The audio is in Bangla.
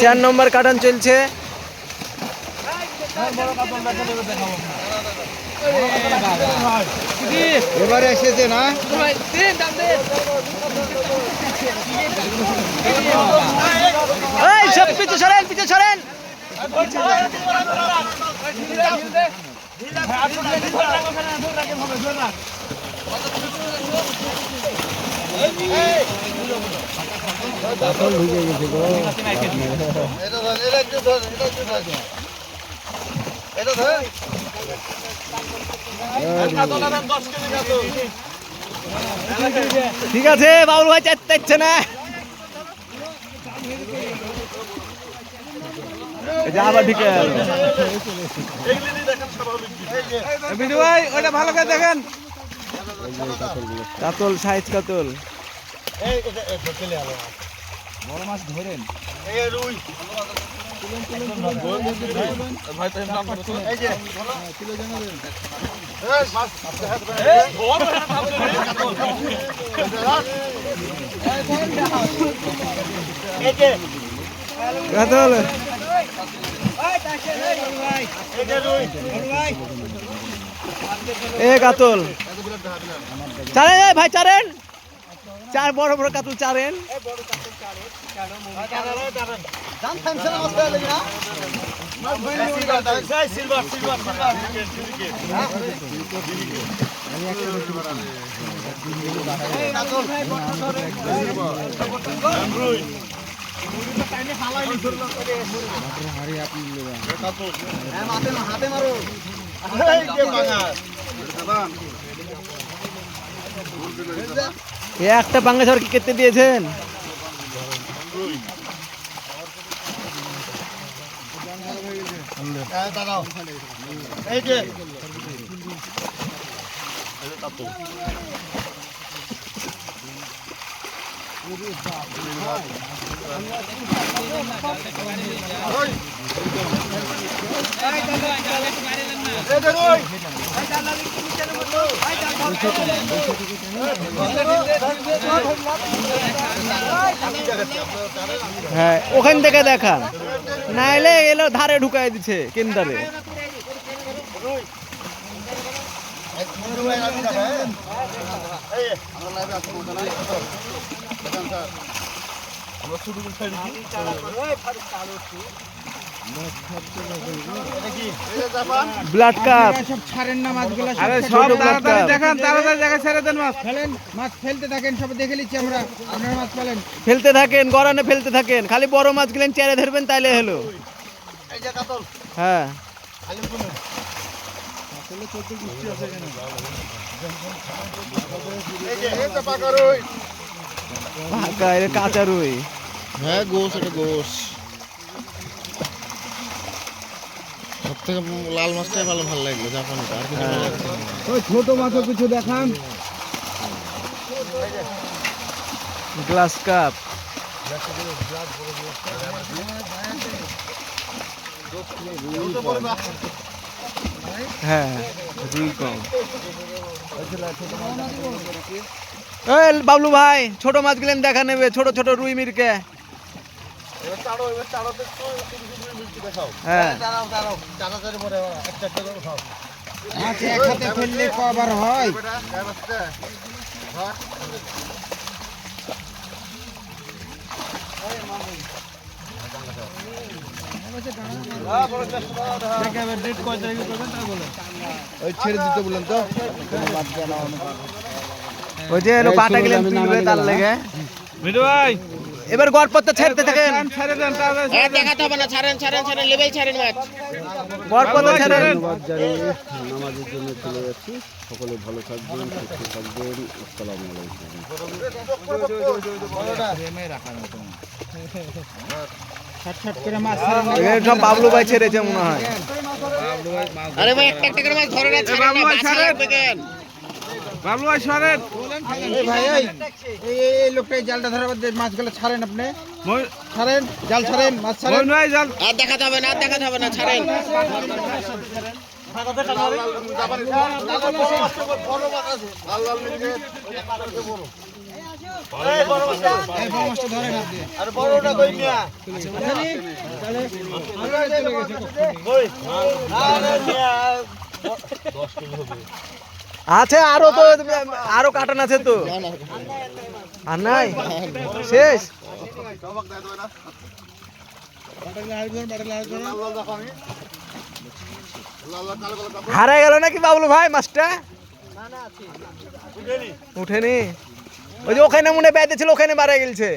4 নম্বর কাটান চলছে। এবারে এসেছে না সব পিছু সরেন, পিছু সরেন। ঠিক আছে, বাবুল ভাই চাইছে না। আবার ঠিক ভাই ওটা ভালো করে দেখেন। কাতল, সাইজ কাতল। বড় মাছ ধরেন। কাতল কাতল চারেন ভাই, চারেন। 4 বড় বড় কাতল চারেন। একটা পাঙ্গাস আর কি কেটে দিয়েছেন। হ্যাঁ, ওখান থেকে দেখা না এলে এলো ধারে ঢুকাই দিচ্ছে কেন্দারে। ব্লাড কাপ সব ছাড়েন না মাছগুলো। আরে সব তাড়াতাড়ি দেখেন, তাড়াতাড়ি জায়গায় ছেড়ে দেন মাছ। ফেলেন, মাছ ফেলতে থাকেন, সব দেখে নিচ্ছি আমরা। আপনারা মাছ ফেলেন, ফেলতে থাকেন, গড়ানে ফেলতে থাকেন। খালি বড় মাছ গেলেন চেরে ধরবেন, তাইলে হলো। হ্যাঁ, কাঁচা রুই। হ্যাঁ গোস, এটা গোস। সব থেকে লাল মাছটাই ভালো লাগলো, জাপানিটা। আর কিছু ভালো লাগছে না। ওই ছোট মাছও কিছু দেখান। গ্লাস কাপ, হ্যাঁ রুই কম। বাবলু ভাই, ছোট মাছ গেলেন দেখা নেবে, ছোট ছোট রুই মিরকে। হ্যাঁ, মাছ এক হাতে ফেললে কবার হয়? ওই ছেড়ে দিতে বললেন তো। ওই যে বাটা গেলেন তুলবে তার লেগে। এবার গড়পত্তা ছেড়তে থাকেন। দেখাতে হবে না, ছাড়েন ছাড়েন ছাড়েন, লেবেল ছাড়েন মাছ। গড়পত্তা ছাড়েন। নামাজের জন্য চলে যাচ্ছি। সকলে ভালো থাকবেন, সুস্থ থাকবেন। আসসালামু আলাইকুম। সব বাবলু ভাই ছেড়েছে মনে হয়। আরে ভাই, একটা একটা করে মাছ ধরে না, ছাড়েন না, বাঁচা লাগবে কেন? বাবলু ভাই সরেন। ভাই এই লোকটা জালটা ধরার মধ্যে মাছগুলো ছাড়েন আপনি। ছাড়েন, জাল ছাড়েন, মাছ ছাড়েন। আর দেখাতে হবে না, আর দেখাতে হবে না, ছাড়েন। এই বড় মাছটা ধরেন আপনি আর বড়টা কই মিয়া আছে আরো তো আরো কাটান আছে তো আর নাই শেষ হারাই গেল নাকি বাবলু ভাই মাছটা উঠেনি ওই যে ওখানে মনে বেঁধে ছিল ওখানে মারা গেছে